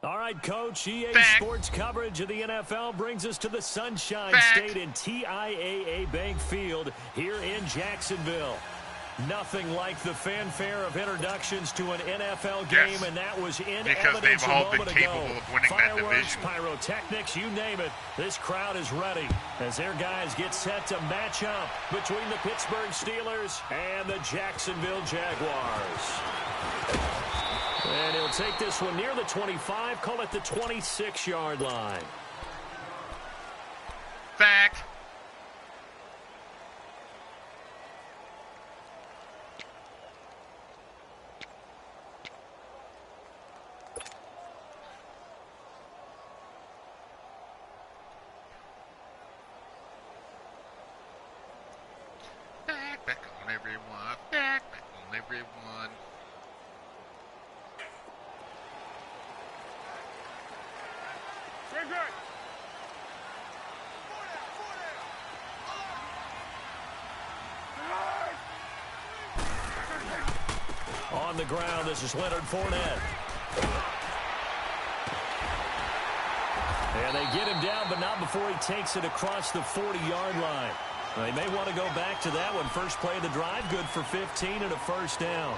All right, Coach, EA Back. Sports coverage of the NFL brings us to the Sunshine Back. State in TIAA Bank Field here in Jacksonville. Nothing like the fanfare of introductions to an NFL game, Yes. and that was in Because evidence they've all a been moment capable ago. of winning that Fireworks, division. pyrotechnics, you name it. This crowd is ready as their guys get set to match up between the Pittsburgh Steelers and the Jacksonville Jaguars. And he'll take this one near the 25, call it the 26-yard line. Back. Back on everyone. Back on everyone. On the ground, this is Leonard Fournette. And they get him down, but not before he takes it across the 40-yard line. They may want to go back to that one. First play of the drive, good for 15 and a first down.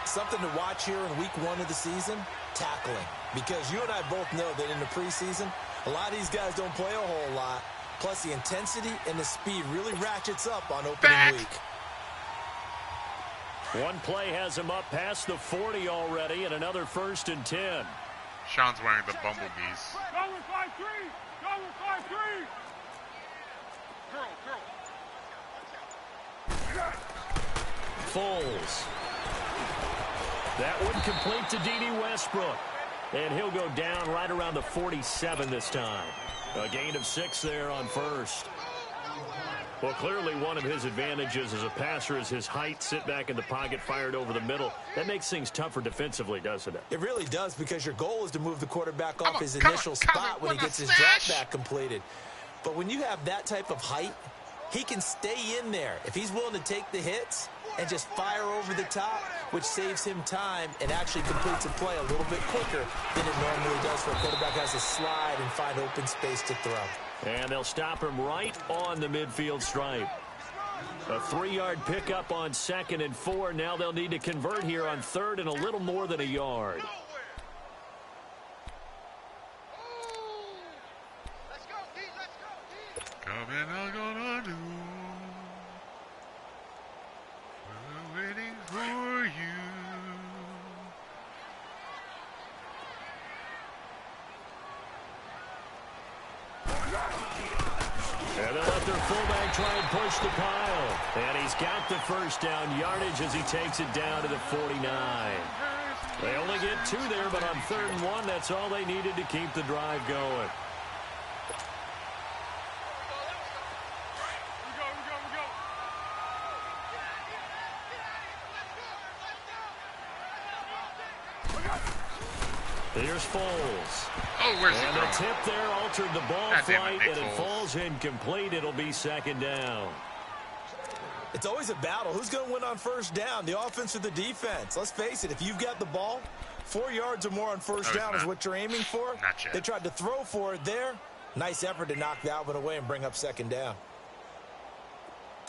Something to watch here in week 1 of the season, tackling. Because you and I both know that in the preseason, a lot of these guys don't play a whole lot. Plus, the intensity and the speed really ratchets up on opening week. One play has him up past the 40 already, and another 1st and 10. Sean's wearing the bumblebees. Go with 5-3! Go with 5-3! Foles. That one complete to D.D. Westbrook. And he'll go down right around the 47 this time. A gain of 6 there on first. Well, clearly one of his advantages as a passer is his height. Sit back in the pocket, fired over the middle. That makes things tougher defensively, doesn't it? It really does, because your goal is to move the quarterback off his initial spot when he gets his drop back completed. But when you have that type of height, he can stay in there if he's willing to take the hits and just fire over the top, which saves him time and actually completes a play a little bit quicker than it normally does for a quarterback has to slide and find open space to throw. And they'll stop him right on the midfield stripe. A 3-yard pickup on 2nd and 4. Now they'll need to convert here on 3rd and a little more than a yard. Coming, I'm gonna do. We're waiting for you. And they'll let their fullback try and push the pile. And he's got the first down yardage as he takes it down to the 49. They only get 2 there, but on 3rd and 1, that's all they needed to keep the drive going. Here's Foles. Oh, where's and he the going? tip there altered the ball God damn flight, it, and it Foles. falls incomplete. It'll be 2nd down. It's always a battle. Who's going to win on 1st down, the offense or the defense? Let's face it, if you've got the ball, 4 yards or more on 1st down is what you're aiming for. Not yet. They tried to throw for it there. Nice effort to knock that one away and bring up 2nd down.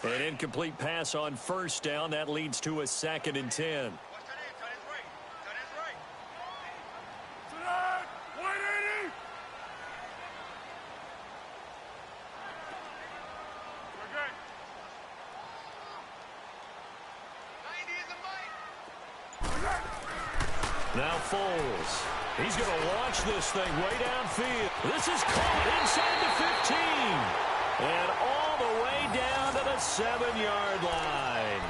An incomplete pass on 1st down. That leads to a 2nd and 10. Now Foles. He's going to launch this thing way downfield. This is caught inside the 15. And all the way down to the 7-yard line.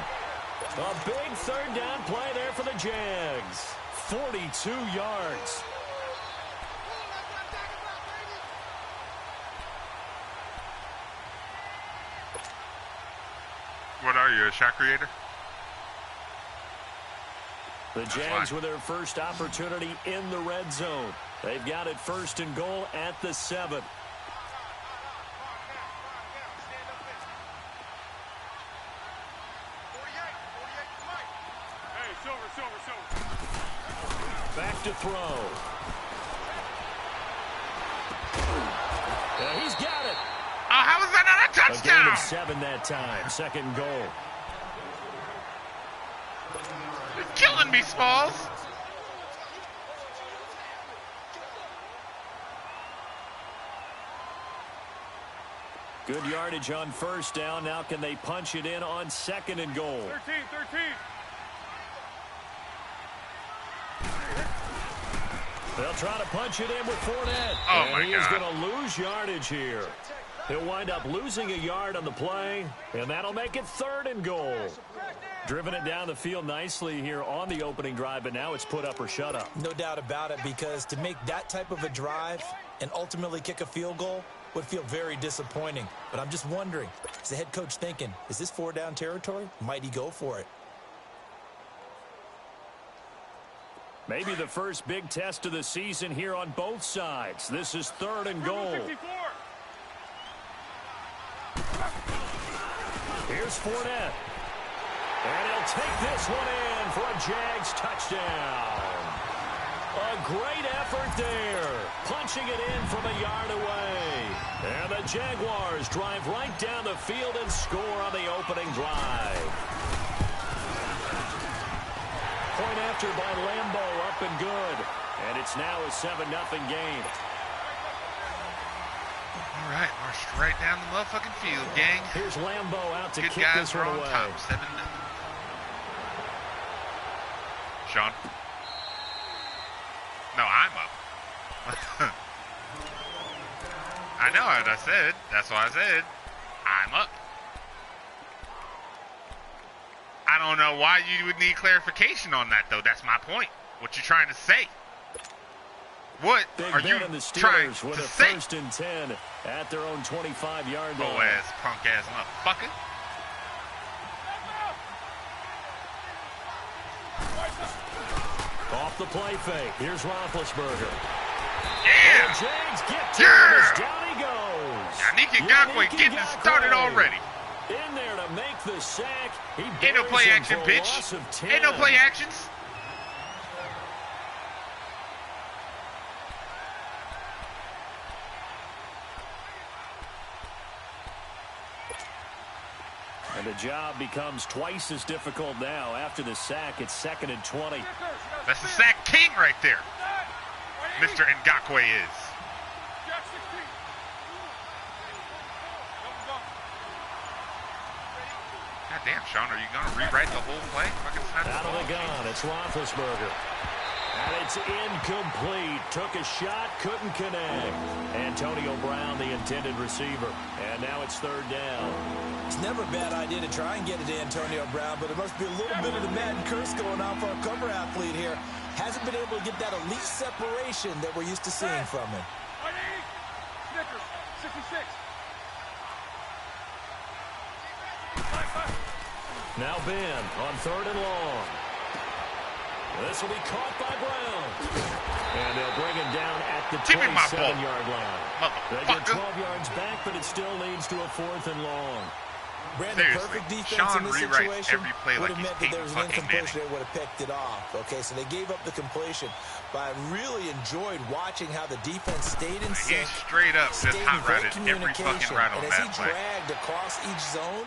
A big 3rd down play there for the Jags. 42 yards. What are you, a shot creator? The Jags with their first opportunity in the red zone. They've got it 1st and goal at the 7. Back to throw. He's got it. Oh, how is that not a touchdown? A gain of 7 that time. Second goal. You're killing me, Smalls. Good yardage on first down. Now can they punch it in on second and goal? 13. They'll try to punch it in with Fournette. Oh, and my he is God. going to lose yardage here. He'll wind up losing a yard on the play, and that'll make it third and goal. Driven it down the field nicely here on the opening drive, but now it's put up or shut up. No doubt about it, because to make that type of a drive and ultimately kick a field goal would feel very disappointing. But I'm just wondering, is the head coach thinking, is this 4-down territory? Might he go for it? Maybe the first big test of the season here on both sides. This is third and goal. 54. Here's Fournette. And he'll take this one in for a Jags touchdown. A great effort there. Punching it in from a yard away. And the Jaguars drive right down the field and score on the opening drive. Point after by Lambeau, up and good. And it's now a 7-0 game. All right, march right down the motherfucking field, gang. Here's Lambeau out to Good kick guys this are one on away. top. 7-0. Sean. No, I'm up. I know what I said. That's what I said. I'm up. I don't know why you would need clarification on that, though. That's my point. What you trying to say? What Big are you bet on the trying Steelers with to a say? 1st and 10 at their own 25-yard line. Oh-ass, punk-ass motherfucker. Off the play fake. Here's Roethlisberger. Yeah! The Jags get to Yeah! him as down he goes. Yannick Ngakoue getting it started already. In there to make the sack. He Ain't no buries play him action for a pitch. loss of 10. Ain't no play actions. And the job becomes twice as difficult now. After the sack, it's 2nd and 20. That's the sack king right there. Mr. Ngakoue is. Jack 16. God damn, Sean, are you going to rewrite the whole play? Fucking snap the Out of ball. the gun, it's Roethlisberger. And it's incomplete. Took a shot, couldn't connect. Antonio Brown, the intended receiver. And now it's 3rd down. It's never a bad idea to try and get it to Antonio Brown, but it must be a little bit of the Madden curse going on for a cover athlete here. Hasn't been able to get that elite separation that we're used to seeing from him. Snickers, 66. Now Ben on 3rd and long. This will be caught by Brown. And they'll bring him down at the Give me my ball. 27-yard line. They get Motherfucker. 12 yards back, but it still leads to a 4th and long. Brandon, Seriously, perfect defense Sean in this rewrites situation every play would like have he's meant that there was an Peyton fucking incompletion. They would have picked it off. Okay, so they gave up the completion. But I really enjoyed watching how the defense stayed in He sync. straight up just stayed in hot great routed every fucking communication. route on And as he that play. dragged across each zone,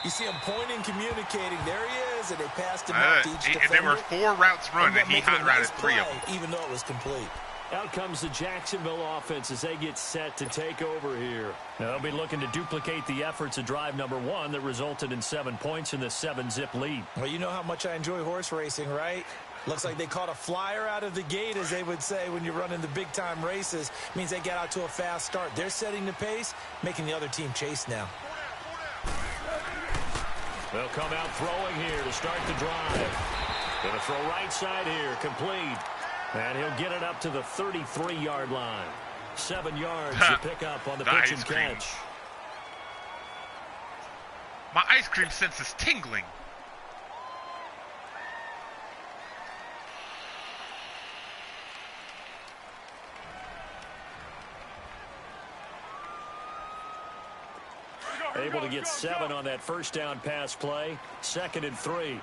you see him pointing, communicating. There he is, and they passed him out to each defender. There were 4 routes run, and he hot routed 3 of them. Even though it was complete. Out comes the Jacksonville offense as they get set to take over here. Now they'll be looking to duplicate the efforts of drive number 1 that resulted in 7 points in the 7-zip lead. Well, you know how much I enjoy horse racing, right? Looks like they caught a flyer out of the gate, as they would say when you're running the big-time races. Means they get out to a fast start. They're setting the pace, making the other team chase now. They'll come out throwing here to start the drive. Going to throw right side here, complete. And he'll get it up to the 33-yard line. 7 yards to pick up on the pitch and catch. My ice cream sense is tingling. Able to get 7 on that first down pass play. 2nd and 3.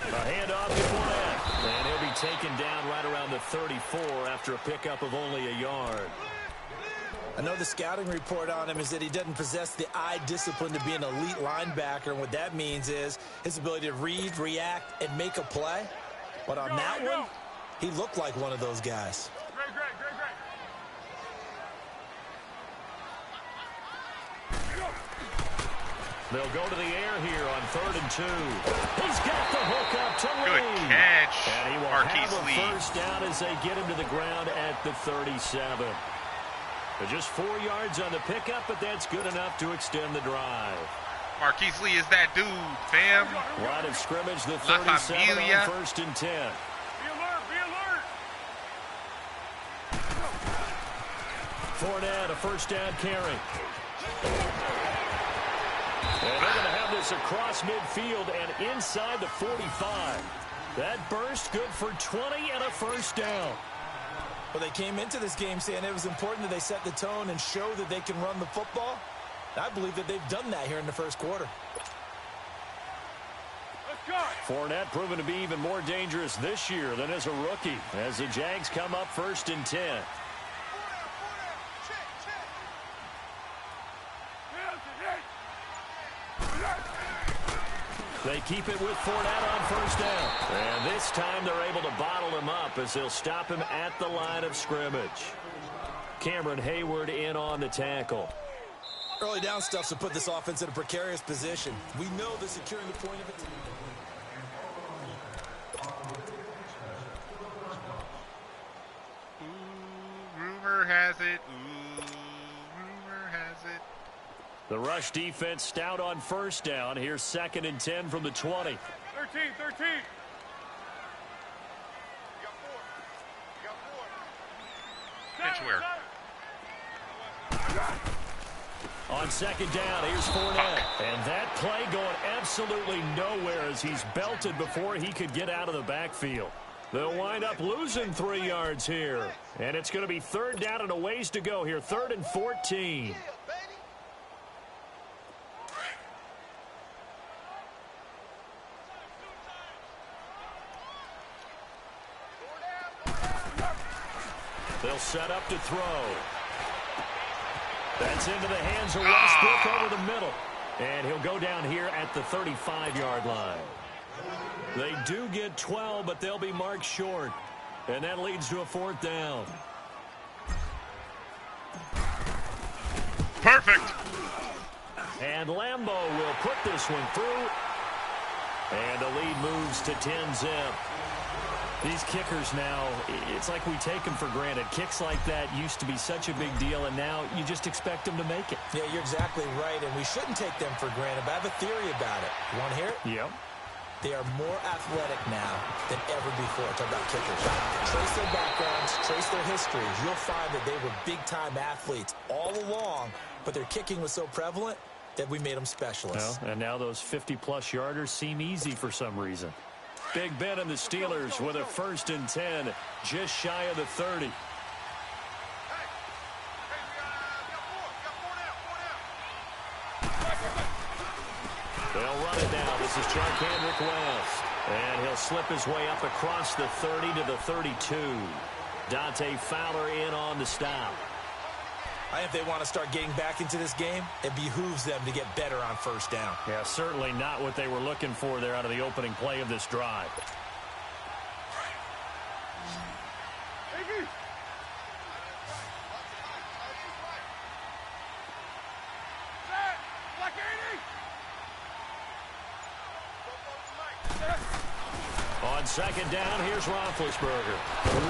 A handoff right around the 34 after a pickup of only a yard. I know the scouting report on him is that he doesn't possess the eye discipline to be an elite linebacker, and what that means is his ability to read, react, and make a play. But on that one, he looked like one of those guys. Great. They'll go to the air here on 3rd and 2. He's got the hook up to Good Lee. catch, And he will Marquise have a Lee. first down as they get him to the ground at the 37. They're just 4 yards on the pickup, but that's good enough to extend the drive. Marquise Lee is that dude, fam. Line of scrimmage, the La 37 Familia. on 1st and 10. Be alert, be alert. Fournette, a first down carry. And they're going to have this across midfield and inside the 45. That burst good for 20 and a first down. Well, they came into this game saying it was important that they set the tone and show that they can run the football. I believe that they've done that here in the first quarter. Let's go. Fournette proven to be even more dangerous this year than as a rookie as the Jags come up 1st and 10. They keep it with Fournette on first down. And this time they're able to bottle him up as they'll stop him at the line of scrimmage. Cameron Hayward in on the tackle. Early down stuff to put this offense in a precarious position. We know they're securing the point of it. Rumor has it. Rumor has it. The rush defense stout on first down. Here's 2nd and 10 from the 20. 13. Pitch where? On 2nd down, here's Fournette. And that play going absolutely nowhere as he's belted before he could get out of the backfield. They'll wind up losing 3 yards here. And it's going to be 3rd down and a ways to go here. 3rd and 14. They'll set up to throw. That's into the hands of Westbrook over the middle. And he'll go down here at the 35-yard line. They do get 12, but they'll be marked short. And that leads to a 4th down. Perfect. And Lambeau will put this one through. And the lead moves to 10-zip. These kickers now, it's like we take them for granted. Kicks like that used to be such a big deal, and now you just expect them to make it. Yeah, you're exactly right, and we shouldn't take them for granted, but I have a theory about it. You want to hear it? Yep. They are more athletic now than ever before. Talk about kickers. Trace their backgrounds, trace their histories. You'll find that they were big-time athletes all along, but their kicking was so prevalent that we made them specialists. Well, and now those 50-plus yarders seem easy for some reason. Big Ben and the Steelers with a 1st and 10, just shy of the 30. They'll run it now. This is Charkandrick West. And he'll slip his way up across the 30 to the 32. Dante Fowler in on the stop. I think if they want to start getting back into this game, it behooves them to get better on first down. Yeah, certainly not what they were looking for there out of the opening play of this drive. On 2nd down, here's Roethlisberger.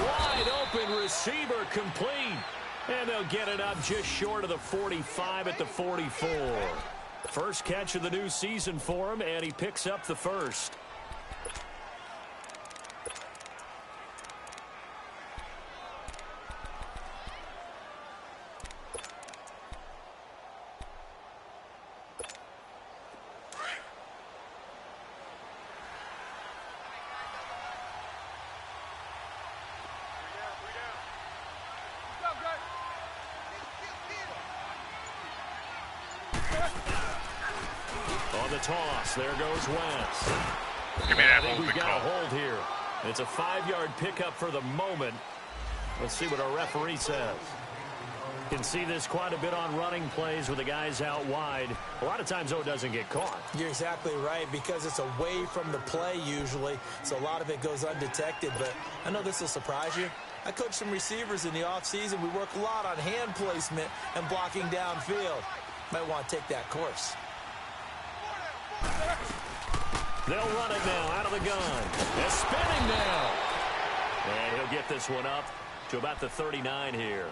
Wide open receiver complete. And they'll get it up just short of the 45 at the 44. First catch of the new season for him, and he picks up the first. On the toss, there goes Wentz. Give me that I think holding we've got call. a hold here. It's a 5-yard pickup for the moment. Let's see what our referee says. You can see this quite a bit on running plays with the guys out wide. A lot of times, though, it doesn't get caught. You're exactly right, because it's away from the play usually, so a lot of it goes undetected. But I know this will surprise you. I coach some receivers in the offseason. We work a lot on hand placement and blocking downfield. Might want to take that course. They'll run it now out of the gun. They're spinning now. And he'll get this one up to about the 39 here.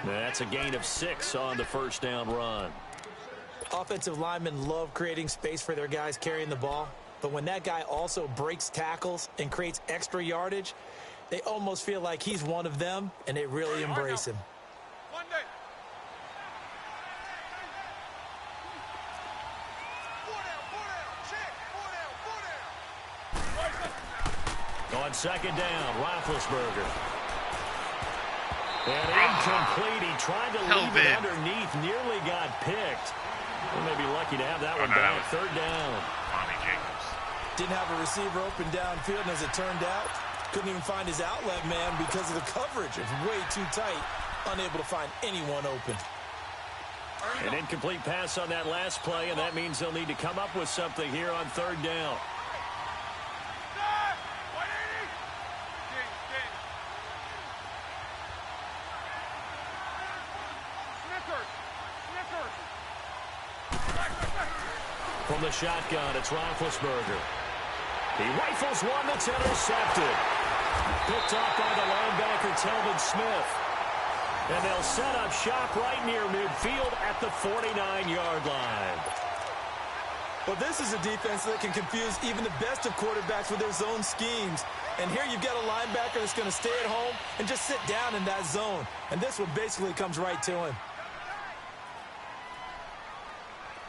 That's a gain of 6 on the first down run. Offensive linemen love creating space for their guys carrying the ball. But when that guy also breaks tackles and creates extra yardage, they almost feel like he's one of them, and they really embrace him. On second down, Roethlisberger. And incomplete. He tried to leave it underneath. Nearly got picked. We may be lucky to have that one back. Third down. Didn't have a receiver open downfield, and as it turned out, couldn't even find his outlet man because of the coverage. It's way too tight. Unable to find anyone open. An incomplete pass on that last play, and that means they'll need to come up with something here on third down. From the shotgun, it's Roethlisberger. He rifles one that's intercepted. Picked off by the linebacker, Telvin Smith. And they'll set up shop right near midfield at the 49-yard line. Well, this is a defense that can confuse even the best of quarterbacks with their zone schemes. And here you've got a linebacker that's going to stay at home and just sit down in that zone. And this one basically comes right to him.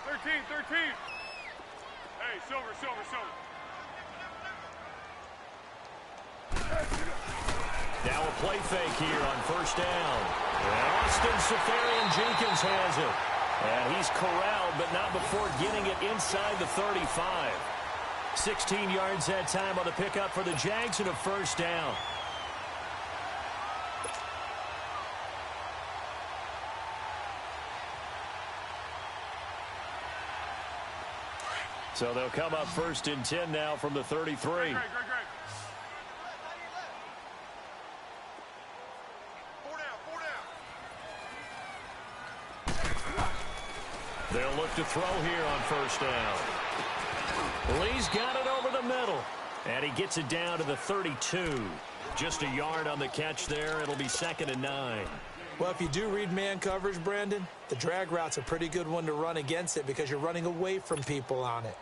13. Hey, silver. Now a play fake here on first down. And Austin Seferian-Jenkins has it. And he's corralled, but not before getting it inside the 35. 16 yards that time on the pickup for the Jags and a first down. So they'll come up first and 10 now from the 33. Great. They'll look to throw here on first down. Lee's got it over the middle. And he gets it down to the 32. Just a yard on the catch there. It'll be 2nd and 9. Well, if you do read man coverage, Brandon, the drag route's a pretty good one to run against it because you're running away from people on it.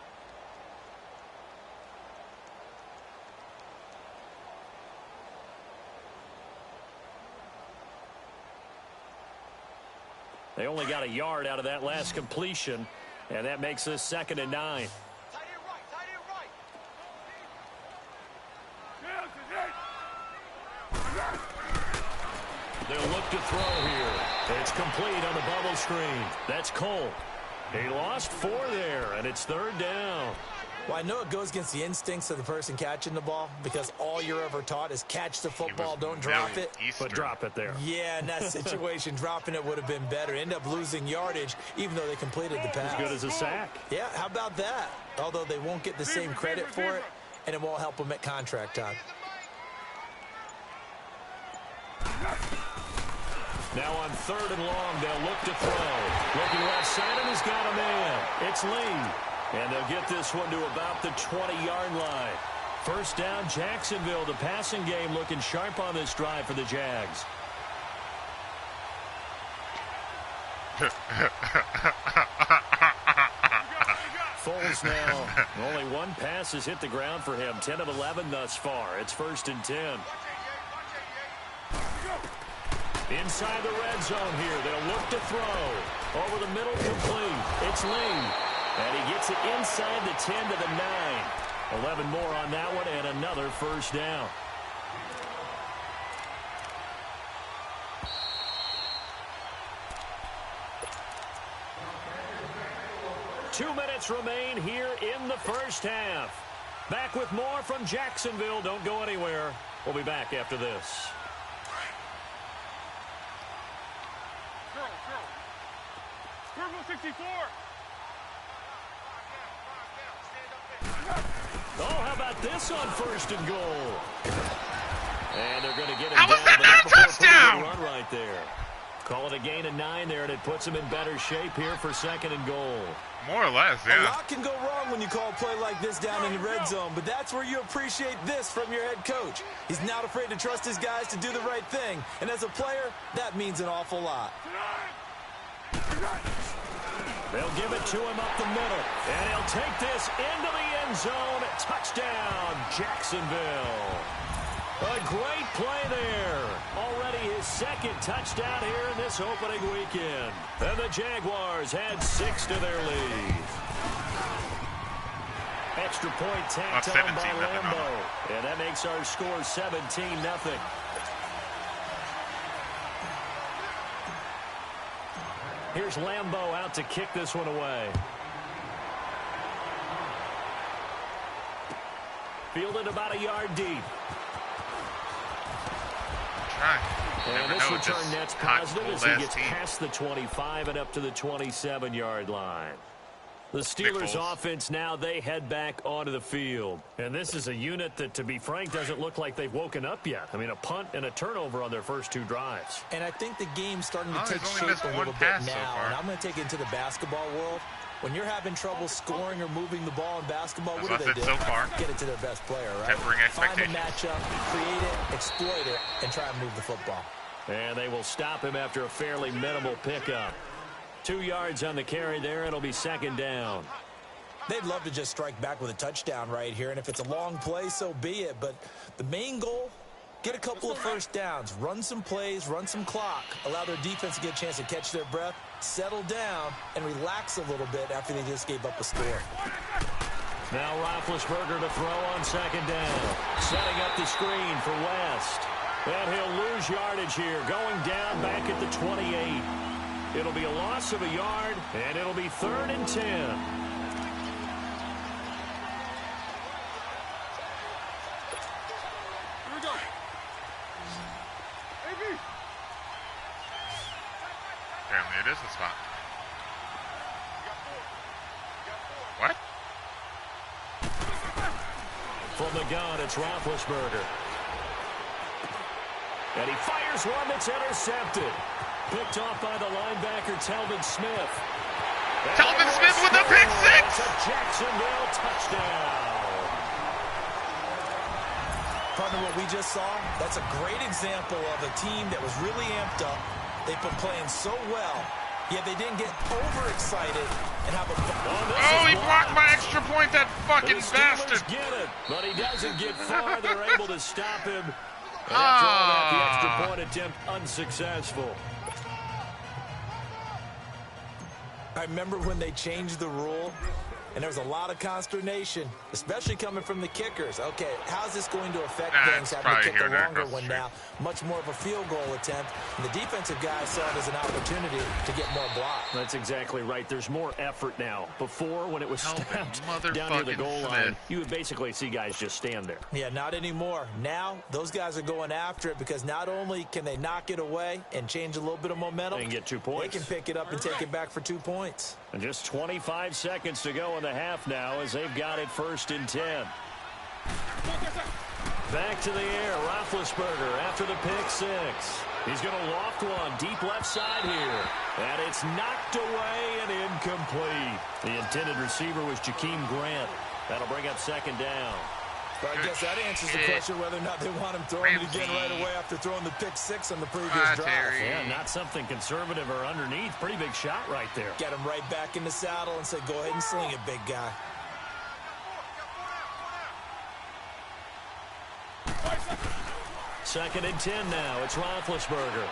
They only got a yard out of that last completion, and that makes this 2nd and 9. They'll look to throw here. It's complete on the bubble screen. That's Cole. He lost 4 there, and it's 3rd down. Well, I know it goes against the instincts of the person catching the ball because all you're ever taught is catch the football, don't drop it. But drop it there. Yeah, in that situation, dropping it would have been better. End up losing yardage, even though they completed the pass. As good as a sack. Yeah, how about that? Although they won't get the same credit for it, and it won't help them at contract time. Now on 3rd and long, they'll look to throw. Looking left side, and he's got a man. It's Lee. And they'll get this one to about the 20-yard line. First down, Jacksonville. The passing game looking sharp on this drive for the Jags. Foles now. Only one pass has hit the ground for him. 10 of 11 thus far. It's 1st and 10. Inside the red zone here. They'll look to throw. Over the middle, complete. It's Lee. And he gets it inside the 10 to the 9. 11 more on that one and another first down. Two minutes remain here in the first half. Back with more from Jacksonville. Don't go anywhere. We'll be back after this. Purple 64. Oh, how about this on 1st and goal? And they're going to get it How down. was that not a touchdown? Run right there. Call it a gain of 9 there, and it puts them in better shape here for 2nd and goal. More or less, A yeah. lot can go wrong when you call a play like this down in the red zone, but that's where you appreciate this from your head coach. He's not afraid to trust his guys to do the right thing, and as a player, that means an awful lot. They'll give it to him up the middle, and he'll take this into the end zone. Touchdown, Jacksonville. A great play there. Already his 2nd touchdown here in this opening weekend. And the Jaguars add 6 to their lead. Extra point tacked on by Lambo. And that makes our score 17-0. Here's Lambo out to kick this one away. Fielded about a yard deep. And this return net's positive as he gets past the 25 and up to the 27-yard line. The Steelers' offense now, they head back onto the field. And this is a unit that, to be frank, doesn't look like they've woken up yet. I mean, a punt and a turnover on their first 2 drives. And I think the game's starting to take shape a little bit now. And I'm going to take it into the basketball world. When you're having trouble scoring or moving the ball in basketball, what do? So far. Get it to their best player, right? Tempering Find a matchup, create it, exploit it, and try and move the football. And they will stop him after a fairly minimal pickup. 2 yards on the carry there. It'll be 2nd down. They'd love to just strike back with a touchdown right here, and if it's a long play, so be it. But the main goal, get a couple of first downs, run some plays, run some clock, allow their defense to get a chance to catch their breath, settle down, and relax a little bit after they just gave up a score. Now Roethlisberger to throw on 2nd down. Setting up the screen for West. And he'll lose yardage here, going down back at the 28. It'll be a loss of a yard, and it'll be 3rd and 10. Here we go. AB. Apparently it is the spot. What? From the gun, it's Roethlisberger. And he fires one that's intercepted. Picked off by the linebacker, Telvin Smith. Telvin Smith with the pick 6! A Jacksonville touchdown. Partner, what we just saw, that's a great example of a team that was really amped up. They've been playing so well, yet they didn't get overexcited and have a... Oh, he blocked my extra point, that fucking bastard! Get it, but he doesn't get far. They're able to stop him. And after all that, the extra point attempt unsuccessful. I remember when they changed the rule, and there was a lot of consternation, especially coming from the kickers. Okay, how's this going to affect things having to kick a longer one now? Much more of a field goal attempt, and the defensive guys saw it as an opportunity to get more blocks. That's exactly right. There's more effort now. Before, when it was snapped down near the goal line, you would basically see guys just stand there. Yeah, not anymore. Now, those guys are going after it because not only can they knock it away and change a little bit of momentum, they can get 2 points. They can pick it up and take it back for 2 points. And just 25 seconds to go in the half now as they've got it 1st and 10. Back to the air, Roethlisberger after the pick 6. He's going to loft one deep left side here. And it's knocked away and incomplete. The intended receiver was Jakeem Grant. That'll bring up 2nd down. But I guess that answers the question whether or not they want him throwing it again right away after throwing the pick 6 on the previous drive. Yeah, not something conservative or underneath. Pretty big shot right there. Get him right back in the saddle and say, go ahead and sling it, big guy. Second and 10 now. It's Roethlisberger.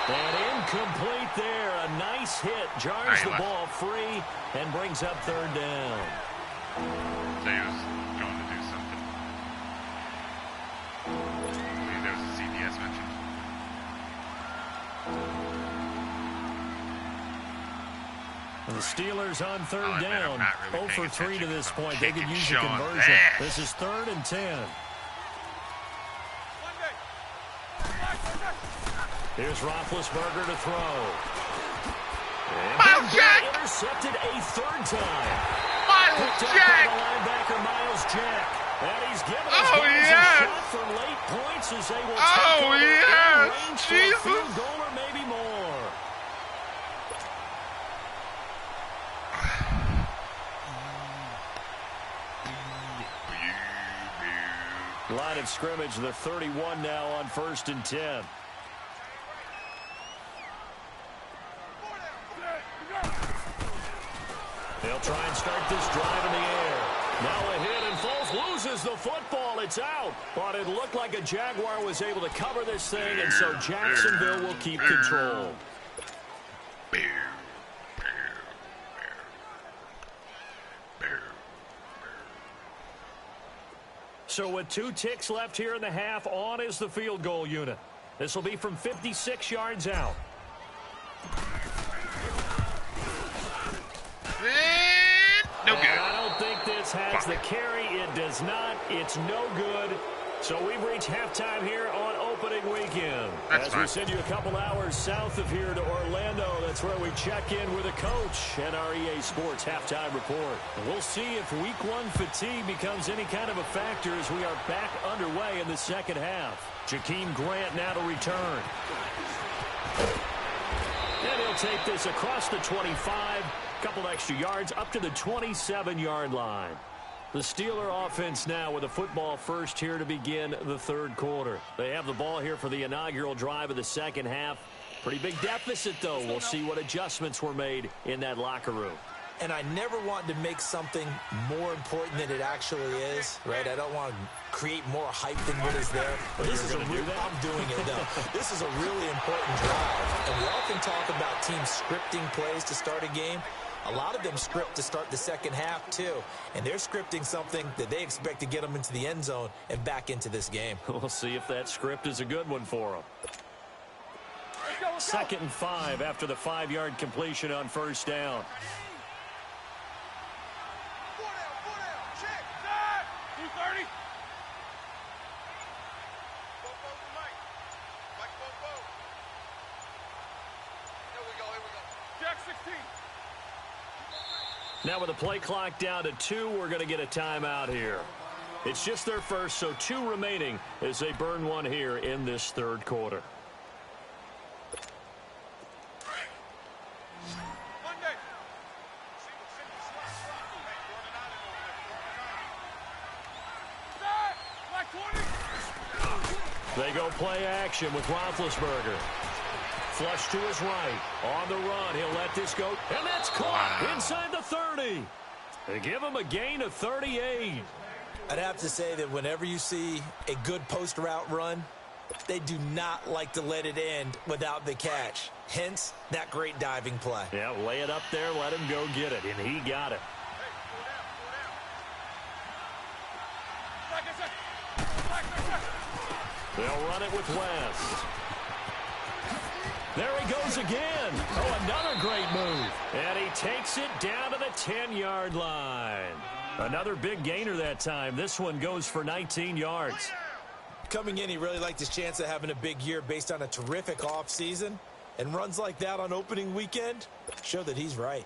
And incomplete there. A nice hit. Jars the ball free and brings up 3rd down. So he was going to do something. I believe there was a CBS mentioned. The Steelers on third Oh, down. man, I'm not 0 really for 3 paying to this attention. point. They could Kicking use a Sean conversion. ass. This is 3rd and 10. Here's Roethlisberger to throw. And Miles Jack! intercepted a 3rd time. Miles Picked up Jack! by the linebacker, Miles Jack. And he's given his Oh, guys yes! a shot for late points as they will Oh, take over yes! in range for a Jesus! field goal or maybe more. Line of scrimmage, the 31 now on 1st and 10. They'll try and start this drive in the air. Now a hit, and Foles loses the football. It's out. But it looked like a Jaguar was able to cover this thing, and so Jacksonville will keep control. So with 2 ticks left here in the half, on is the field goal unit. This will be from 56 yards out. No good. And I don't think this has the carry. It does not. It's no good. So we've reached halftime here on opening weekend. That's As fine. we send you a couple hours south of here to Orlando, that's where we check in with a coach and our EA Sports halftime report. And we'll see if week 1 fatigue becomes any kind of a factor as we are back underway in the second half. Jakeem Grant now to return. And he'll take this across the 25, couple extra yards up to the 27-yard line. The Steeler offense now with a football first here to begin the 3rd quarter. They have the ball here for the inaugural drive of the second half. Pretty big deficit, though. We'll see what adjustments were made in that locker room. And I never want to make something more important than it actually is, right? I don't want to create more hype than what is there. But this is I'm doing it, though. This is a really important drive. And we often talk about teams scripting plays to start a game. A lot of them script to start the second half, too. And they're scripting something that they expect to get them into the end zone and back into this game. We'll see if that script is a good one for them. 2nd and 5 after the 5-yard completion on 1st down. Now with the play clock down to 2, we're going to get a timeout here. It's just their first, so 2 remaining as they burn one here in this 3rd quarter. They go play action with Roethlisberger. Flush to his right. On the run. He'll let this go. And that's caught inside the 30. They give him a gain of 38. I'd have to say that whenever you see a good post route run, they do not like to let it end without the catch. Hence, that great diving play. Yeah, lay it up there, let him go get it, and he got it. They'll run it with West. There he goes again. Oh, another great move. And he takes it down to the 10-yard line. Another big gainer that time. This one goes for 19 yards. Coming in, he really liked his chance of having a big year based on a terrific offseason. And runs like that on opening weekend show that he's right.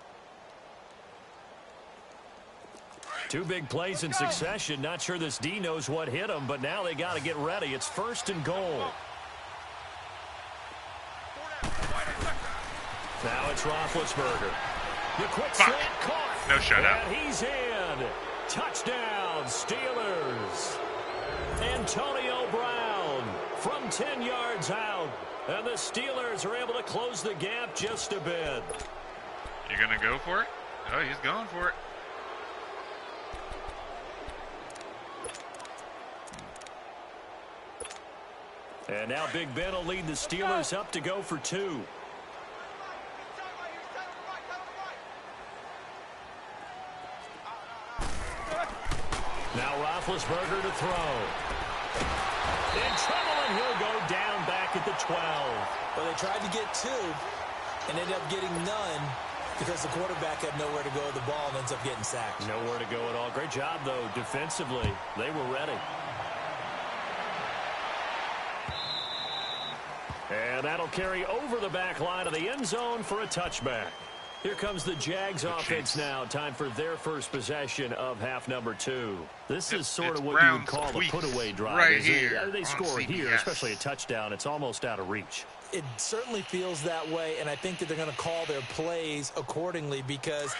2 big plays in succession. Not sure this D knows what hit him, but now they got to get ready. It's 1st and goal. Now it's Roethlisberger. The quick slant caught. No shutout. And he's in. Touchdown, Steelers. Antonio Brown from 10 yards out. And the Steelers are able to close the gap just a bit. You going to go for it? Oh, he's going for it. And now Big Ben will lead the Steelers up to go for 2. Now Roethlisberger to throw. In trouble, and he'll go down back at the 12. Well, they tried to get 2 and ended up getting none Because the quarterback had nowhere to go with the ball and ends up getting sacked. Nowhere to go at all. Great job, though, defensively. They were ready. And that'll carry over the back line of the end zone for a touchback. Here comes the Jags offense now. Time for their first possession of half number 2. This is sort of what you would call a put-away drive. Right here. They score here, especially a touchdown. It's almost out of reach. It certainly feels that way, and I think that they're going to call their plays accordingly, because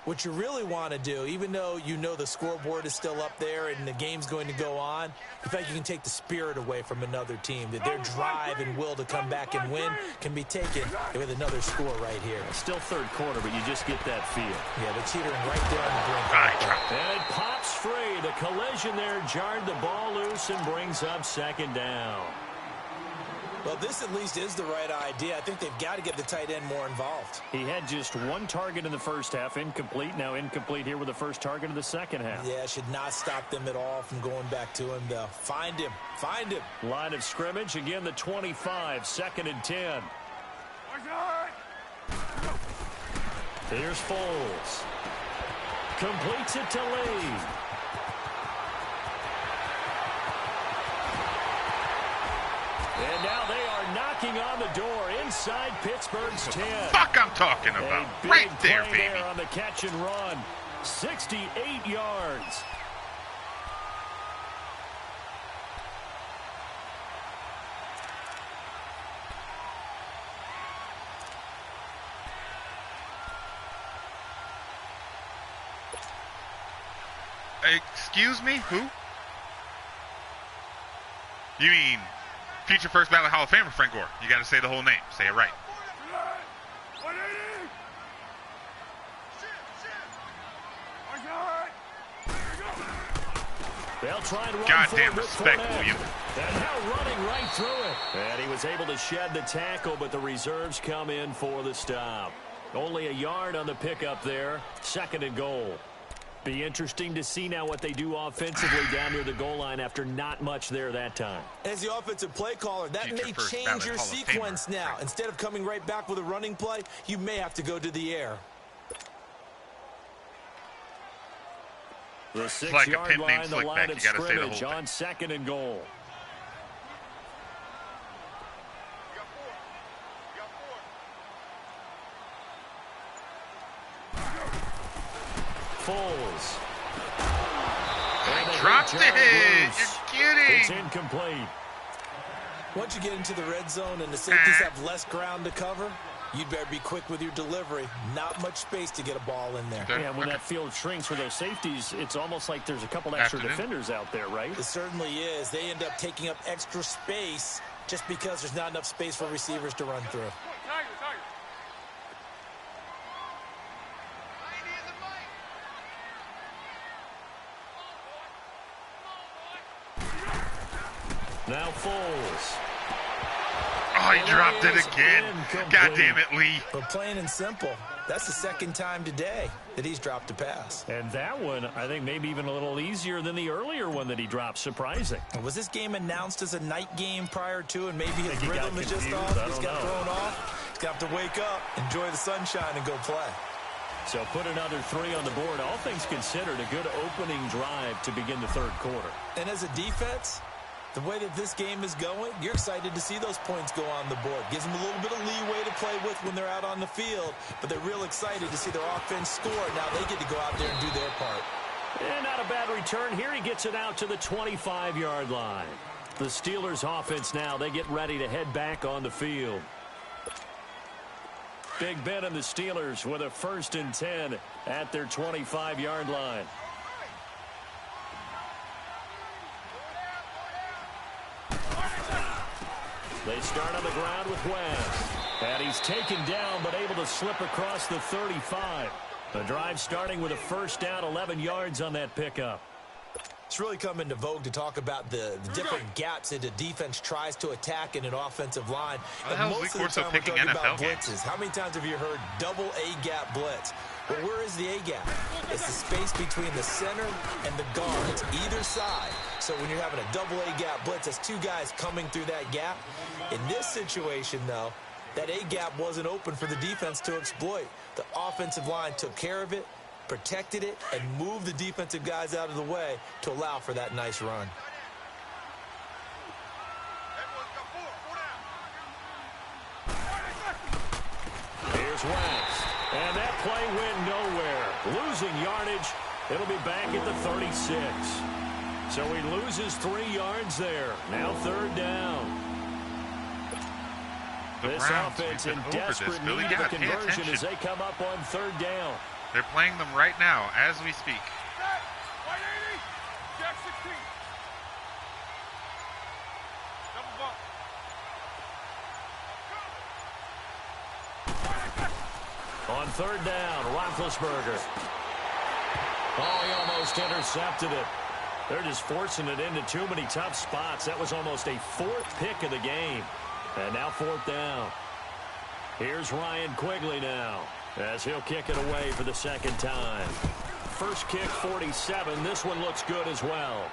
what you really want to do, even though you know the scoreboard is still up there and the game's going to go on, in fact, you can take the spirit away from another team, that their drive and will to come back and win can be taken with another score right here. Still third quarter, but you just get that feel. Yeah, they're teetering right there on the brink. And it pops free. The collision there jarred the ball loose and brings up second down. Well, this at least is the right idea. I think they've got to get the tight end more involved. He had just one target in the first half, incomplete. Now incomplete here with the first target of the second half. Yeah, should not stop them at all from going back to him, though. Find him. Find him. Line of scrimmage, again the 25, 2nd and 10. Here's Foles. Completes it to Lee. And now they are knocking on the door inside Pittsburgh's 10. Fuck I'm talking about. Right there, baby. There on the catch and run. 68 yards. Excuse me? Who? You mean future first ballot Hall of Famer Frank Gore? You got to say the whole name. Say it right. They'll try and run. Goddamn respect, William. And now running right through it. And he was able to shed the tackle, but the reserves come in for the stop. Only a yard on the pickup there. 2nd and goal. Be interesting to see now what they do offensively down near the goal line after not much there that time. As the offensive play caller, that may change your sequence now. Instead of coming right back with a running play, you may have to go to the air. The 6-yard line, the line of scrimmage on 2nd and goal. Foles. Dropped it. You're kidding. It's incomplete. Once you get into the red zone and the safeties have less ground to cover, you'd better be quick with your delivery. Not much space to get a ball in there. Yeah, when that field shrinks for those safeties, it's almost like there's a couple extra defenders out there, right? It certainly is. They end up taking up extra space just because there's not enough space for receivers to run through. Now Foles. Oh, he dropped it again. God damn it, Lee. But plain and simple, that's the second time today that he's dropped a pass. And that one, I think, maybe even a little easier than the earlier one that he dropped. Surprising. Was this game announced as a night game prior to, and maybe his rhythm is just off? He's got thrown off. He's got to wake up, enjoy the sunshine, and go play. So put another 3 on the board. All things considered, a good opening drive to begin the third quarter. And as a defense, the way that this game is going, you're excited to see those points go on the board. Gives them a little bit of leeway to play with when they're out on the field, but they're real excited to see their offense score. Now they get to go out there and do their part. And not a bad return here. He gets it out to the 25-yard line. The Steelers offense now, they get ready to head back on the field. Big Ben and the Steelers with a 1st and 10 at their 25-yard line. They start on the ground with West. And he's taken down, but able to slip across the 35. The drive starting with a 1st down, 11 yards on that pickup. It's really come into vogue to talk about the different gaps that a defense tries to attack in an offensive line. And most of the time we're talking about blitzes. How many times have you heard double A-gap blitz? Well, where is the A-gap? It's the space between the center and the guards, either side. So when you're having a double A-gap blitz, that's 2 guys coming through that gap. In this situation, though, That A-gap wasn't open for the defense to exploit. The offensive line took care of it, protected it, and moved the defensive guys out of the way to allow for that nice run. Here's Wentz. And that play went nowhere. Losing yardage. It'll be back at the 36. So he loses 3 yards there. Now 3rd down. This offense in desperate need of a conversion as they come up on 3rd down. They're playing them right now as we speak. Jack 16. Double bump. On 3rd down, Roethlisberger. Oh, he almost intercepted it. They're just forcing it into too many tough spots. That was almost a 4th pick of the game. And now 4th down. Here's Ryan Quigley now as he'll kick it away for the 2nd time. First kick, 47. This one looks good as well.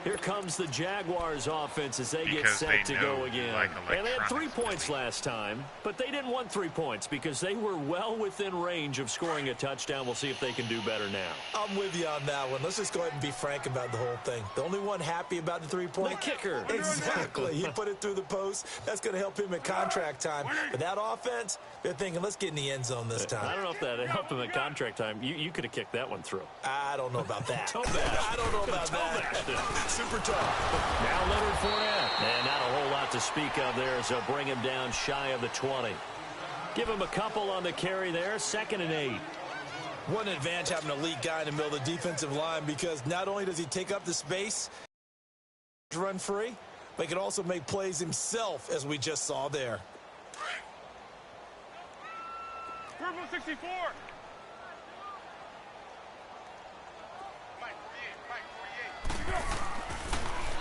Here comes the Jaguars offense as they get set to go again. And they had 3 points last time, but they didn't want 3 points because they were well within range of scoring a touchdown. We'll see if they can do better now. I'm with you on that one. Let's just go ahead and be frank about the whole thing. The only one happy about the 3-point? The kicker. Exactly. He put it through the post. That's going to help him at contract time. But that offense, they're thinking, let's get in the end zone this time. I don't know if that helped him at contract time. You could have kicked that one through. I don't know about that. I don't know about that. Super tough. Now Leonard Fournette. And not a whole lot to speak of there as they'll bring him down shy of the 20. Give him a couple on the carry there. 2nd and 8. What an advantage having an elite guy in the middle of the defensive line, because not only does he take up the space, run free, but he can also make plays himself, as we just saw there. Purple 64.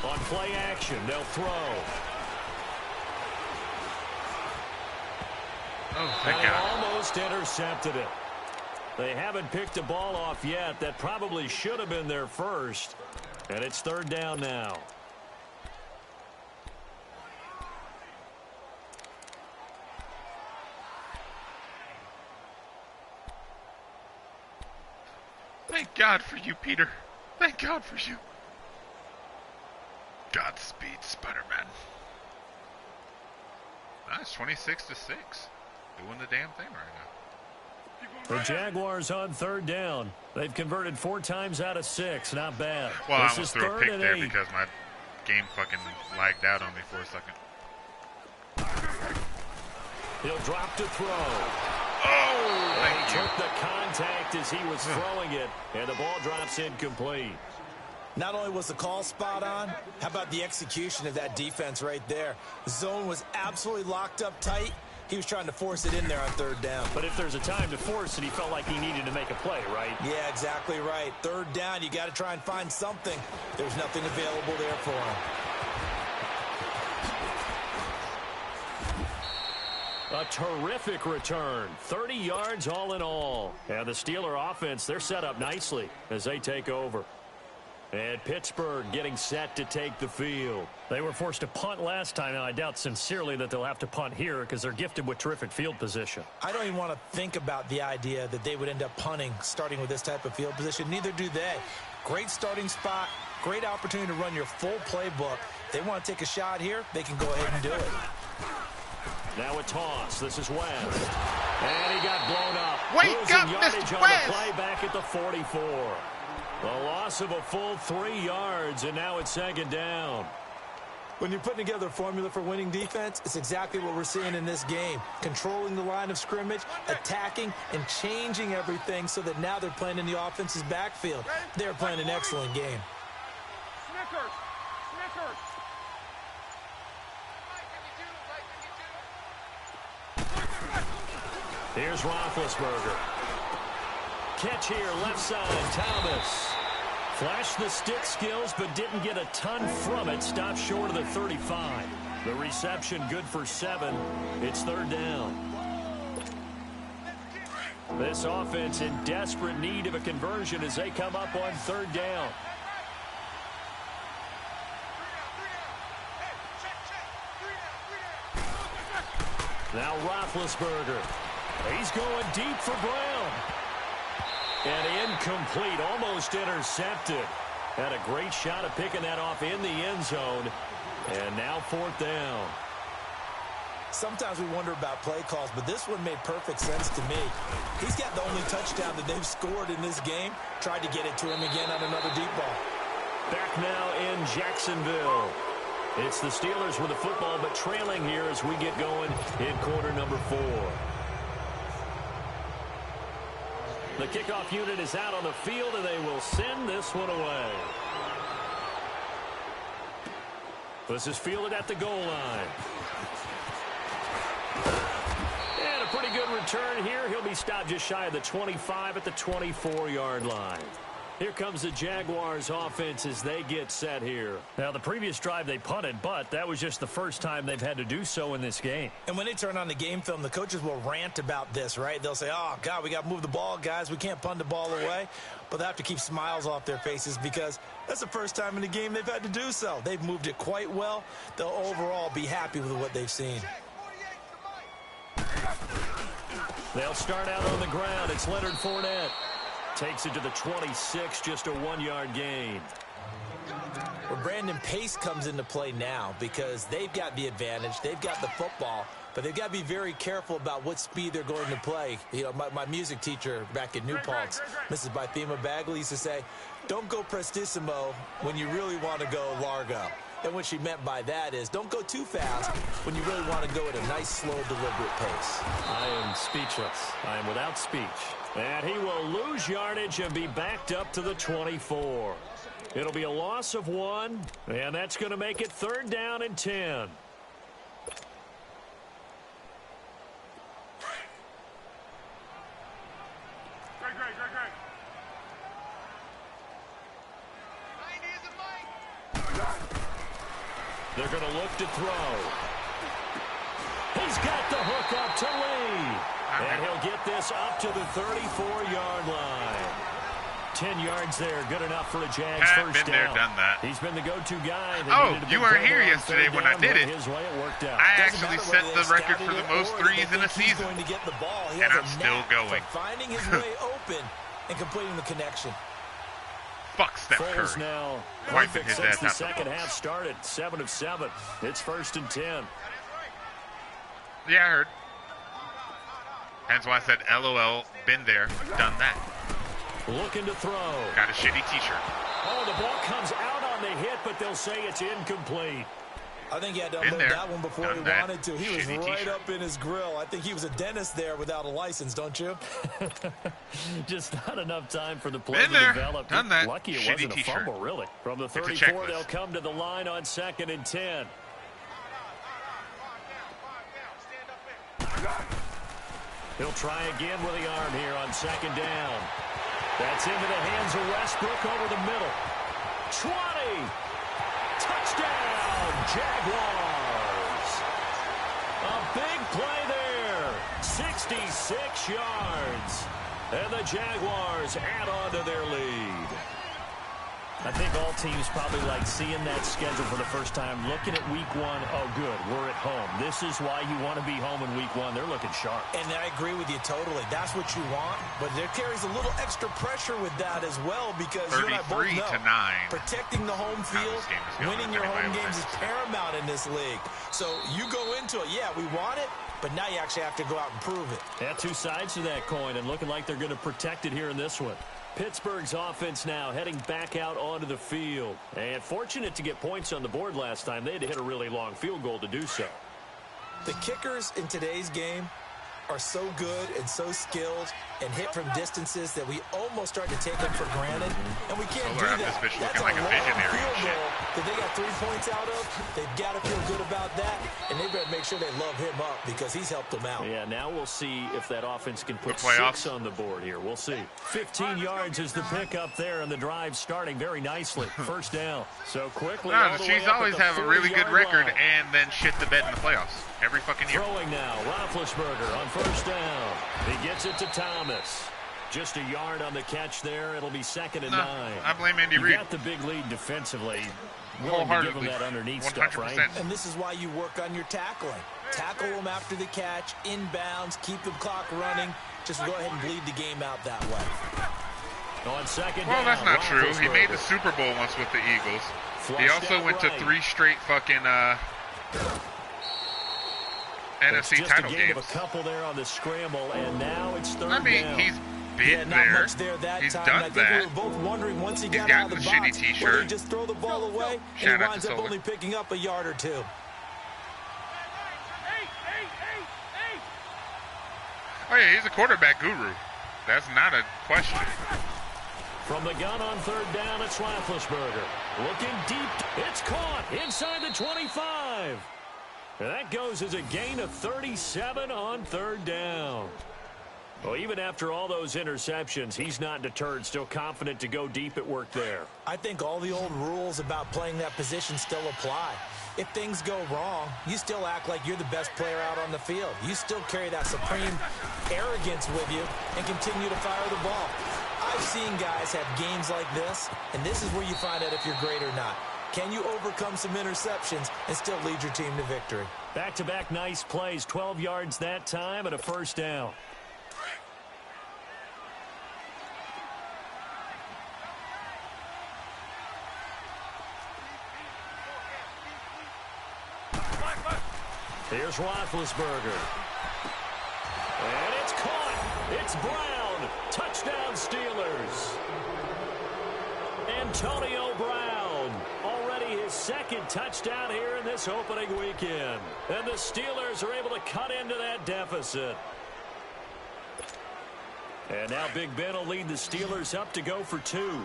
On play action, they'll throw. Oh, thank And God. almost intercepted it. They haven't picked a ball off yet. That probably should have been their first. And it's 3rd down now. Thank God for you, Peter. Thank God for you. Godspeed, Spider-Man. Nice, 26-6. Doing the damn thing right now. The Jaguars on 3rd down. They've converted 4 times out of 6. Not bad. Well, I this almost is threw a 3rd pick and there 8. because my game fucking lagged out on me for a second. He'll drop to throw. Oh, And he thank you. took the contact as he was throwing it, and the ball drops incomplete. Not only was the call spot on, how about the execution of that defense right there? The zone was absolutely locked up tight. He was trying to force it in there on 3rd down. But if there's a time to force it, he felt like he needed to make a play, right? Yeah, exactly right. 3rd down, you got to try and find something. There's nothing available there for him. A terrific return. 30 yards all in all. And the Steeler offense, they're set up nicely as they take over. And Pittsburgh getting set to take the field. They were forced to punt last time. Now, I doubt sincerely that they'll have to punt here because they're gifted with terrific field position. I don't even want to think about the idea that they would end up punting starting with this type of field position. Neither do they. Great starting spot. Great opportunity to run your full playbook. If they want to take a shot here, they can go ahead and do it. Now a toss. This is West. And he got blown up. Wake Losing up, yardage Mr. on West. the play back at the 44. A loss of a full 3 yards, and now it's 2nd down. When you're putting together a formula for winning defense, it's exactly what we're seeing in this game. Controlling the line of scrimmage, attacking, and changing everything so that now they're playing in the offense's backfield. They're playing an excellent game. Snickers. Snickers. Here's Roethlisberger. Catch here, left side, Thomas. Flashed the stick skills, but didn't get a ton from it. Stopped short of the 35. The reception good for 7. It's 3rd down. This offense in desperate need of a conversion as they come up on 3rd down. Now Roethlisberger. He's going deep for Brown. And incomplete, almost intercepted. Had a great shot at picking that off in the end zone. And now 4th down. Sometimes we wonder about play calls, but this one made perfect sense to me. He's got the only touchdown that they've scored in this game. Tried to get it to him again on another deep ball. Back now in Jacksonville. It's the Steelers with the football, but trailing here as we get going in quarter number 4. The kickoff unit is out on the field, and they will send this one away. This is fielded at the goal line. And a pretty good return here. He'll be stopped just shy of the 25 at the 24-yard line. Here comes the Jaguars offense as they get set here. Now, the previous drive they punted, but that was just the first time they've had to do so in this game. And when they turn on the game film, the coaches will rant about this, right? They'll say, oh, God, we got to move the ball, guys. We can't punt the ball away. But they have to keep smiles off their faces because that's the first time in the game they've had to do so. They've moved it quite well. They'll overall be happy with what they've seen. They'll start out on the ground. It's Leonard Fournette. Takes it to the 26, just a 1-yard gain. Well, Brandon, pace comes into play now because they've got the advantage. They've got the football, but they've got to be very careful about what speed they're going to play. You know, my music teacher back in New Paltz, Mrs. Bythema Bagley, used to say, don't go prestissimo when you really want to go largo. And what she meant by that is don't go too fast when you really want to go at a nice, slow, deliberate pace. I am speechless. I am without speech. And he will lose yardage and be backed up to the 24. It'll be a loss of 1, and that's going to make it 3rd down and 10. They're going to look to throw. He's got the hook up to Lee. And he'll get this up to the 34-yard line. 10 yards there, good enough for a Jags first down. Been there, done that. He's been the go-to guy. Oh, you weren't here yesterday when I did it. His way, it worked out. I actually set the record for the most threes in a season. Going to get the ball. He and has I'm a still knack going. for finding his way open and completing the connection. Fuck Steph Curry. Now wiping his ass the out second half started. 7 of 7. It's 1st and 10. Yeah, I heard. Hence why I said LOL, been there, done that. Looking to throw. Got a shitty t-shirt. Oh, the ball comes out on the hit, but they'll say it's incomplete. I think he had to unload that one before he wanted to. He was right up in his grill. I think he was a dentist there without a license, don't you? Just not enough time for the play to develop. Done that. Lucky it wasn't a fumble, really. From the 34, they'll come to the line on 2nd and 10. He'll try again with the arm here on 2nd down. That's into the hands of Westbrook over the middle. 20. Touchdown, Jaguars. A big play there. 66 yards. And the Jaguars add on to their lead. I think all teams probably like seeing that schedule for the first time, looking at week 1. Oh, good, we're at home. This is why you want to be home in week 1. They're looking sharp. And I agree with you totally. That's what you want, but there carries a little extra pressure with that as well because you and I both know 33-9. Protecting the home field, winning your home games is paramount in this league. So you go into it, yeah, we want it, but now you actually have to go out and prove it. Yeah, 2 sides to that coin, and looking like they're going to protect it here in this one. Pittsburgh's offense now heading back out onto the field. And fortunate to get points on the board last time. They had to hit a really long field goal to do so. The kickers in today's game are so good and so skilled and hit from distances that we almost start to take them for granted, and we can't do that. That's a like a visionary field goal that they got 3 points out of. They've got to feel good about that, and they better make sure they love him up because he's helped them out. Yeah, now we'll see if that offense can put 6 on the board here. We'll see. 15 yards is the pickup there, and the drive starting very nicely. First down. So quickly. No, the Chiefs always have a really good record and then shit the bed in the playoffs. Every fucking year. Throwing now, Roethlisberger on first down. He gets it to Thomas. Just a yard on the catch there. It'll be 2nd and 9. I blame Andy Reid. You got the big lead defensively. Willing to give him that underneath 100%. Stuff, right? And this is why you work on your tackling. tackle them after the catch, inbounds, keep the clock running. Just go ahead and bleed the game out that way. On second well, down, that's not true. He made the Super Bowl once with the Eagles. He also went to 3 straight fucking NFC title games. A couple there on the scramble, and now it's third I mean, down. he's been there. He's done that. We were both wondering once he got gotten out of the the box, shitty T-shirt. whether he just throw the ball away, and he winds up only picking up a yard or two. Oh yeah, he's a quarterback guru. That's not a question. From the gun on third down, it's Roethlisberger. Looking deep. It's caught inside the 25. And that goes as a gain of 37 on third down. Well, even after all those interceptions, he's not deterred, still confident to go deep at work there. I think all the old rules about playing that position still apply. If things go wrong, you still act like you're the best player out on the field. You still carry that supreme arrogance with you and continue to fire the ball. I've seen guys have games like this, and this is where you find out if you're great or not. Can you overcome some interceptions and still lead your team to victory? Back-to-back nice plays, 12 yards that time and a first down. Here's Roethlisberger. And it's caught. It's Brown. Touchdown Steelers. Antonio Brown. Already his second touchdown here in this opening weekend. And the Steelers are able to cut into that deficit. And now Big Ben will lead the Steelers up to go for 2.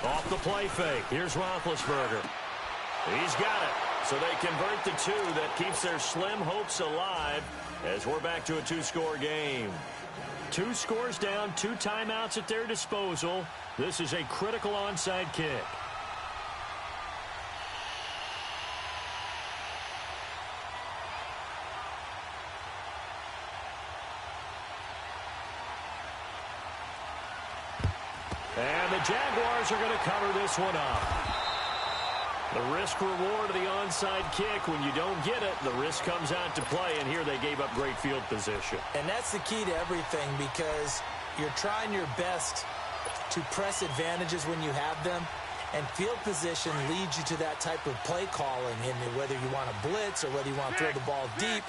Off the play fake. Here's Roethlisberger. He's got it. So they convert the 2. That keeps their slim hopes alive as we're back to a 2-score game. 2 scores down, 2 timeouts at their disposal. This is a critical onside kick. And the Jaguars are going to cover this one up. The risk-reward of the onside kick, when you don't get it, the risk comes out to play, and here they gave up great field position. And that's the key to everything, because you're trying your best to press advantages when you have them, and field position leads you to that type of play calling, and whether you want to blitz or whether you want to throw the ball deep,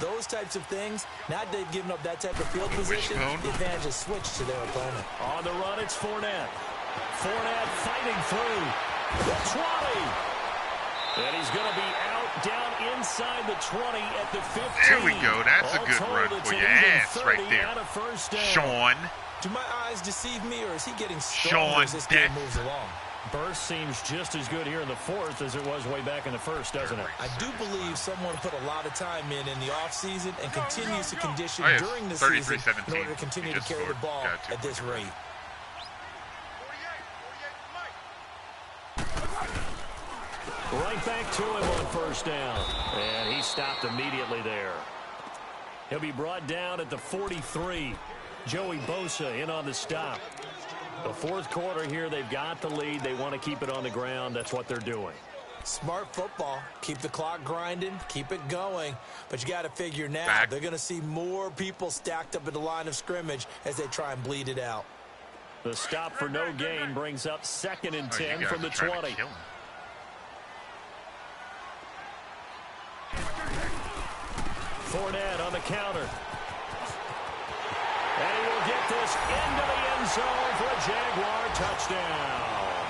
those types of things. Now that they've given up that type of field position, the advantage is switched to their opponent. On the run, it's Fournette. Fournette fighting through the 20. And he's going to be out down inside the 20 at the 15. There we go. That's a good run for your ass right there. Sean. Do my eyes deceive me, or is he getting stronger as this game moves along? Burst seems just as good here in the 4th as it was way back in the 1st, doesn't it? I do believe someone put a lot of time in the offseason and continues to condition during the season in order to continue to carry the ball at this rate. Right back to him on first down. And he stopped immediately there. He'll be brought down at the 43. Joey Bosa in on the stop. The 4th quarter here, they've got the lead. They want to keep it on the ground. That's what they're doing. Smart football. Keep the clock grinding. Keep it going. But you got to figure now, they're going to see more people stacked up at the line of scrimmage as they try and bleed it out. The stop for no gain brings up 2nd and 10 from the 20. Fournette on the counter. And he will get this into the end zone for a Jaguar touchdown.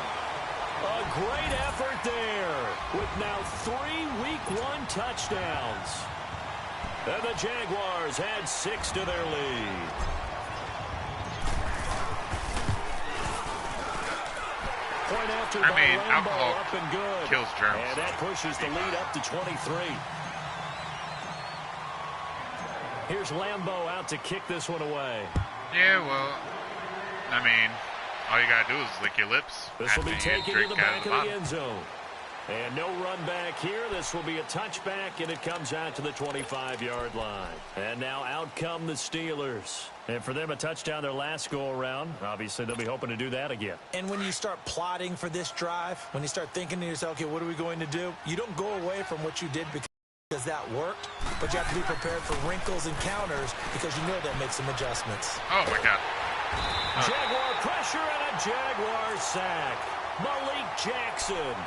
A great effort there with now 3 Week 1 touchdowns. And the Jaguars add 6 to their lead. Point after by Lambeau, alcohol up and good. kills germs. And that pushes the lead up to 23. Here's Lambeau out to kick this one away. Yeah, well, I mean, all you got to do is lick your lips. This will be taken to the back of the end zone. And no run back here. This will be a touchback, and it comes out to the 25-yard line. And now out come the Steelers. And for them, a touchdown their last go-around. Obviously, they'll be hoping to do that again. And when you start plotting for this drive, when you start thinking to yourself, okay, what are we going to do? You don't go away from what you did because that worked, but you have to be prepared for wrinkles and counters because you know they'll make some adjustments. Oh, my God. Jaguar pressure and a Jaguar sack. Malik Jackson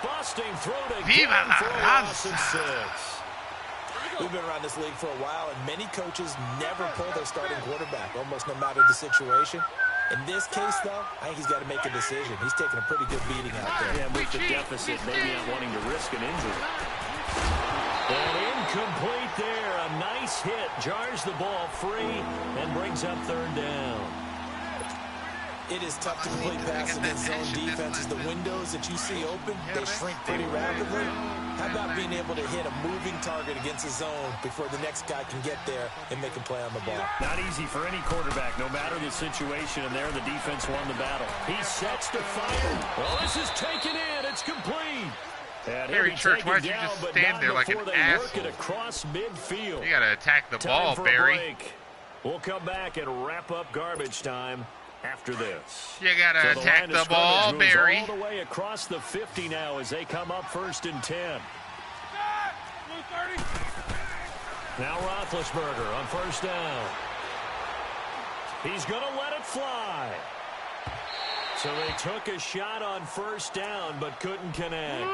busting through to get for a loss of 6. We've been around this league for a while, and many coaches never pull their starting quarterback, almost no matter the situation. In this case, though, I think he's got to make a decision. He's taking a pretty good beating out there. Yeah, with the deficit, maybe not wanting to risk an injury. And incomplete there. A nice hit. Jars the ball free and brings up 3rd down. It is tough to complete passes against zone defenses. The windows that you see open, they shrink pretty rapidly. How about being able to hit a moving target against a zone before the next guy can get there and make a play on the ball? Not easy for any quarterback, no matter the situation, and there the defense won the battle. He sets to fire. Well, this is taken in. It's complete. Harry Church, why don't you just stand there like an asshole? Work it across midfield. You got to attack the ball, Barry. We'll come back and wrap up garbage time after this. You got to attack the ball, Barry. All the way across the 50 now as they come up 1st and 10. Now Roethlisberger on 1st down. He's going to let it fly. So they took a shot on 1st down, but couldn't connect.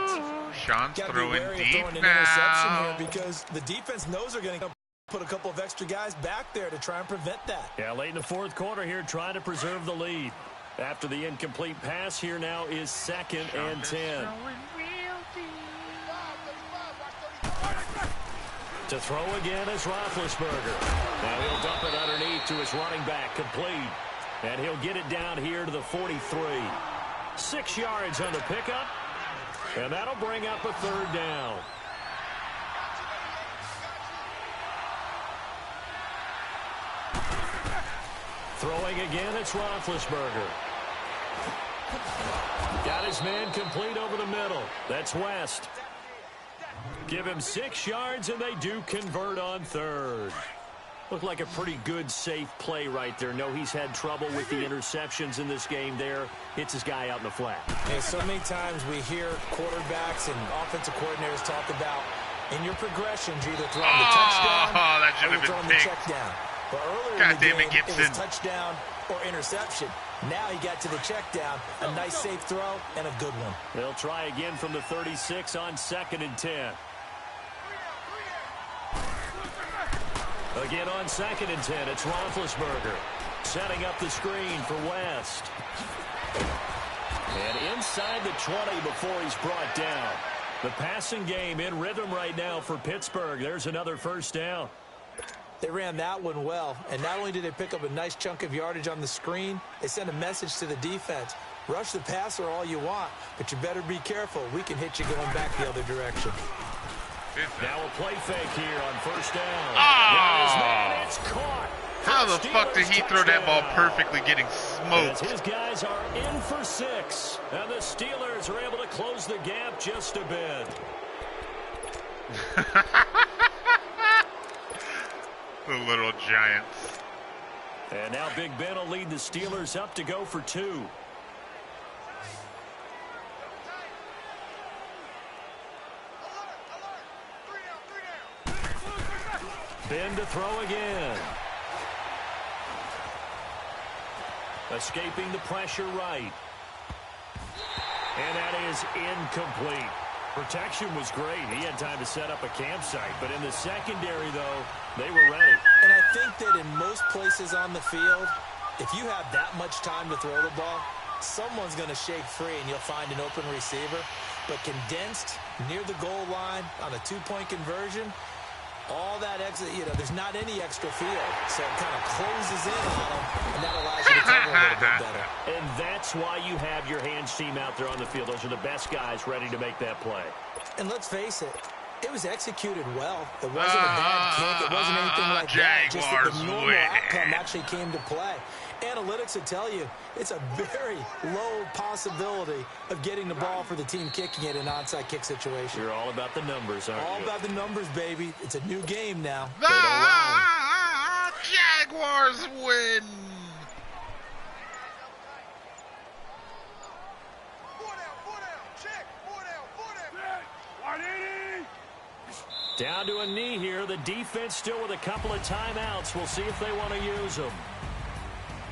Sean's throwing deep an now. Interception here because the defense knows they're going to put a couple of extra guys back there to try and prevent that. Yeah, late in the 4th quarter here, trying to preserve the lead. After the incomplete pass, here now is 2nd and 10. To throw again is Roethlisberger. Now he'll dump it underneath to his running back, complete. And he'll get it down here to the 43. 6 yards on the pickup. And that'll bring up a 3rd down. Throwing again, it's Roethlisberger. Got his man complete over the middle. That's West. Give him 6 yards, and they do convert on 3rd. Looked like a pretty good, safe play right there. No, he's had trouble with the interceptions in this game there. Hits his guy out in the flat. Hey, so many times we hear quarterbacks and offensive coordinators talk about, in your progressions, you're either throwing the touchdown that should or you're have throwing been the check down. But earlier in the game, it was touchdown or interception. Now he got to the check down. A nice, safe throw and a good one. They'll try again from the 36 on 2nd and 10. Again on 2nd and 10, it's Roethlisberger setting up the screen for West. And inside the 20 before he's brought down. The passing game in rhythm right now for Pittsburgh. There's another 1st down. They ran that one well, and not only did they pick up a nice chunk of yardage on the screen, they sent a message to the defense. Rush the passer all you want, but you better be careful. We can hit you going back the other direction. Now a play fake here on 1st down. Oh! It's caught. How the fuck did he throw that ball perfectly, getting smoked? His guys are in for 6, and the Steelers are able to close the gap just a bit. The little Giants. And now Big Ben will lead the Steelers up to go for 2. Ben to throw again. Escaping the pressure right. And that is incomplete. Protection was great. He had time to set up a campsite. But in the secondary, though, they were ready. And I think that in most places on the field, if you have that much time to throw the ball, someone's going to shake free and you'll find an open receiver. But condensed near the goal line on a 2-point conversion, all that exit, there's not any extra field. So it kind of closes in on them, and that allows you to cover a little bit better. And that's why you have your hands team out there on the field. Those are the best guys ready to make that play. And let's face it, It was executed well. It wasn't a bad kick. It wasn't anything like that. Just that the normal outcome actually came to play. Analytics will tell you it's a very low possibility of getting the ball for the team kicking it in an onside kick situation. You're all about the numbers, aren't you? All about the numbers, baby. It's a new game now. The Jaguars win. Down to a knee here. The defense still with a couple of timeouts. We'll see if they want to use them.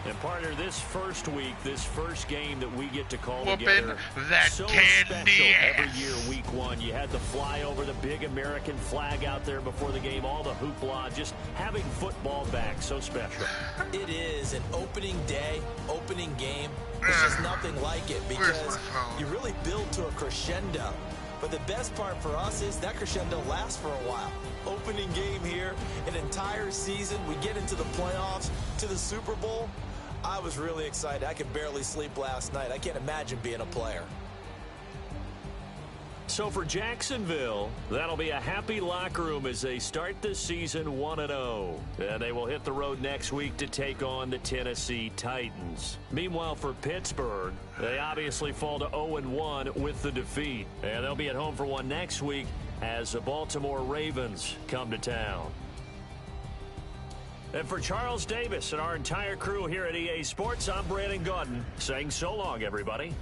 And partner, this first week, this first game that we get to call together, that so candy special ass. every year, week one. You had the flyover, the big American flag out there before the game, all the hoopla, just having football back, so special. It is an opening day, opening game. There's just nothing like it because you really build to a crescendo. But the best part for us is that crescendo lasts for a while. Opening game here, an entire season. We get into the playoffs, to the Super Bowl. I was really excited. I could barely sleep last night. I can't imagine being a player. So for Jacksonville, that'll be a happy locker room as they start this season 1-0. And they will hit the road next week to take on the Tennessee Titans. Meanwhile, for Pittsburgh, they obviously fall to 0-1 with the defeat. And they'll be at home for one next week as the Baltimore Ravens come to town. And for Charles Davis and our entire crew here at EA Sports, I'm Brandon Gaudin saying so long, everybody.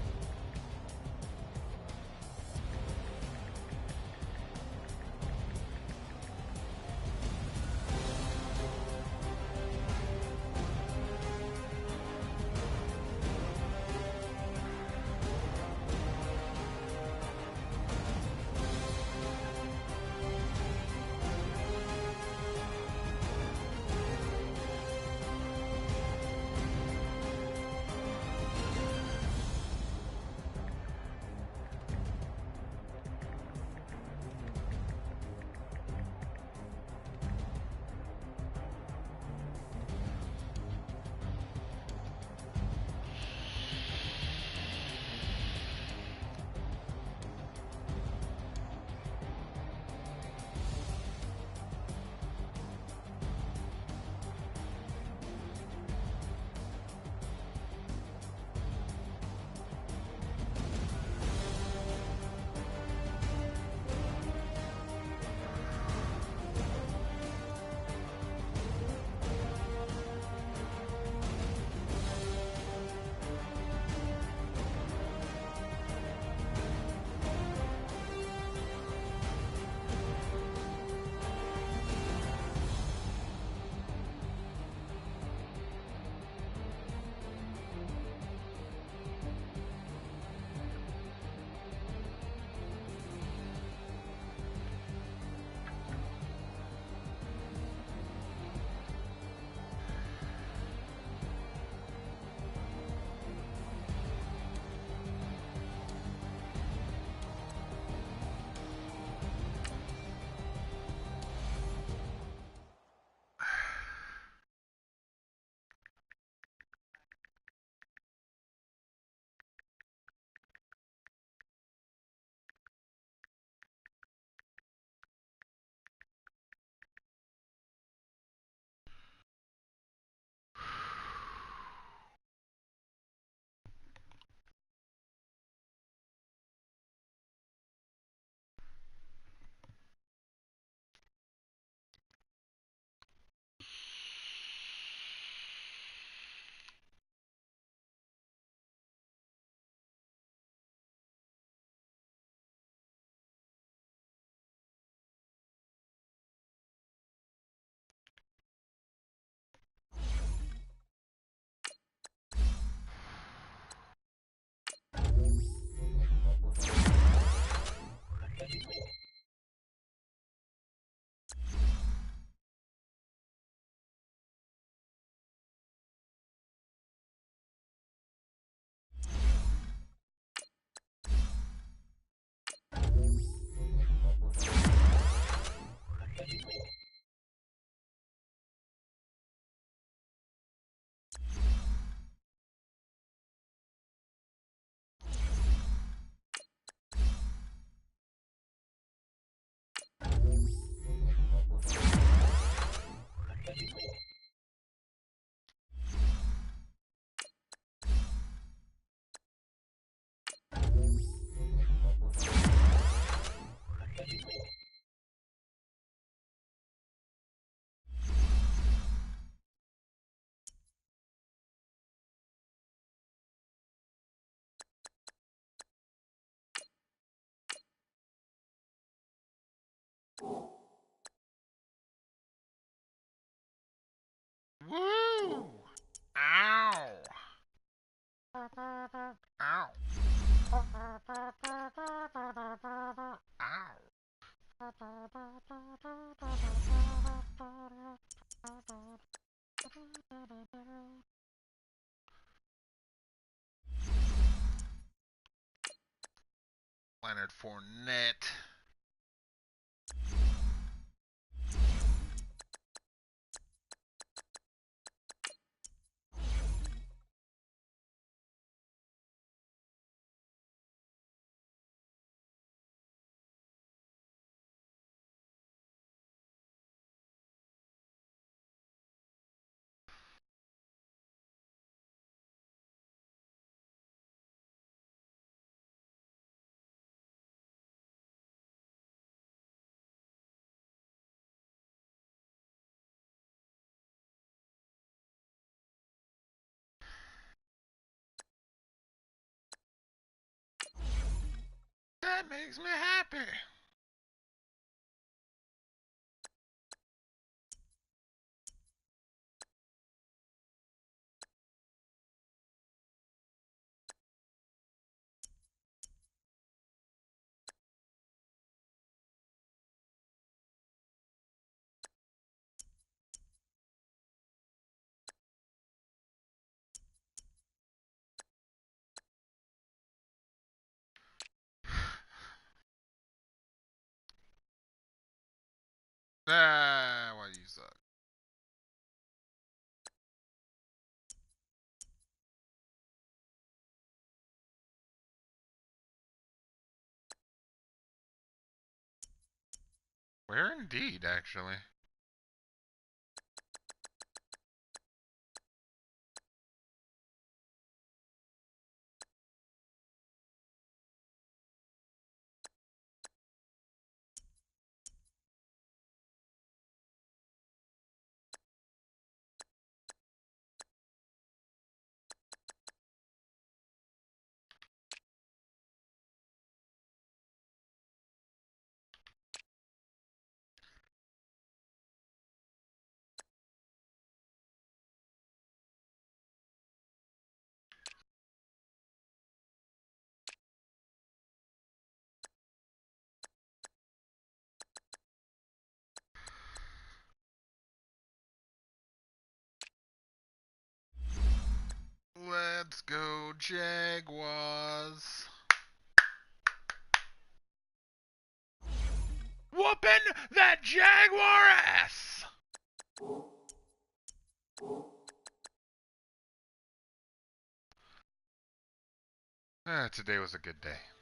Leonard Fournette. That makes me happy. Why you suck? Where indeed, actually. Let's go, Jaguars. Whooping that Jaguar ass! Today was a good day.